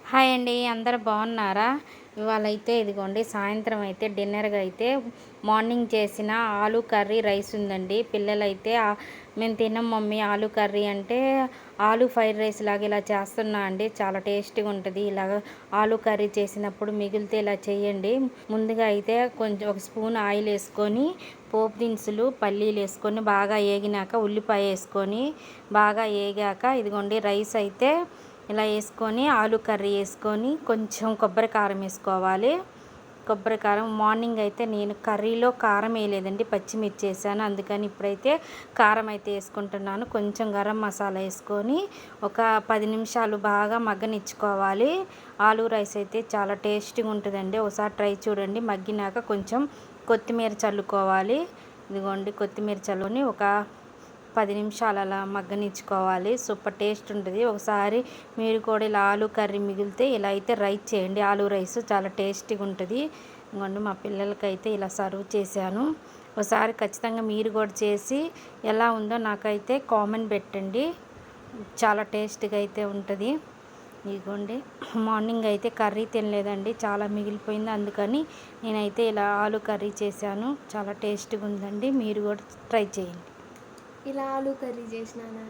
Hi అండి, అందరూ బాగున్నారా? ఇవాళ అయితే ఇదిగోండి, సాయంత్రం అయితే డిన్నర్గా అయితే మార్నింగ్ చేసిన ఆలు కర్రీ రైస్ ఉందండి. పిల్లలైతే మేము తినం మమ్మీ ఆలు కర్రీ అంటే ఆలు ఫ్రైడ్ రైస్ లాగా ఇలా చేస్తున్నా అండి. చాలా టేస్టీగా ఉంటుంది. ఇలాగ ఆలు కర్రీ చేసినప్పుడు మిగిలితే ఇలా చేయండి. ముందుగా అయితే కొంచెం ఒక స్పూన్ ఆయిల్ వేసుకొని పోపు దినుసులు పల్లీలు వేసుకొని బాగా వేగినాక ఉల్లిపాయ వేసుకొని బాగా వేగాక ఇదిగోండి రైస్ అయితే ఇలా వేసుకొని ఆలు కర్రీ వేసుకొని కొంచెం కొబ్బరి కారం వేసుకోవాలి. కొబ్బరి కారం మార్నింగ్ అయితే నేను కర్రీలో కారం వేయలేదండి, పచ్చిమిర్చి వేసాను. అందుకని ఇప్పుడైతే కారం అయితే వేసుకుంటున్నాను. కొంచెం గరం మసాలా వేసుకొని ఒక 10 నిమిషాలు బాగా మగ్గనిచ్చుకోవాలి. ఆలు రైస్ అయితే చాలా టేస్టీగా ఉంటుందండి. ఒకసారి ట్రై చూడండి. మగ్గినాక కొంచెం కొత్తిమీర చల్లుకోవాలి. ఇదిగోండి కొత్తిమీర చల్లుకొని ఒక 10 నిమిషాలు అలా మగ్గనిచ్చుకోవాలి. సూపర్ టేస్ట్ ఉంటుంది. ఒకసారి మీరు కూడా ఇలా ఆలు కర్రీ మిగిలితే ఇలా అయితే రైస్ చేయండి. ఆలు రైస్ చాలా టేస్టీగా ఉంటుంది. ఇంకోండి మా పిల్లలకైతే ఇలా సర్వ్ చేశాను. ఒకసారి ఖచ్చితంగా మీరు కూడా చేసి ఎలా ఉందో నాకైతే కామెంట్ పెట్టండి. చాలా టేస్ట్గా అయితే ఉంటుంది. ఇదిగోండి మార్నింగ్ అయితే కర్రీ తినలేదండి, చాలా మిగిలిపోయింది. అందుకని నేనైతే ఇలా ఆలు కర్రీ చేశాను. చాలా టేస్ట్గా ఉందండి. మీరు కూడా ట్రై చేయండి. ఇలా ఆలు కర్రీ చేసినానా?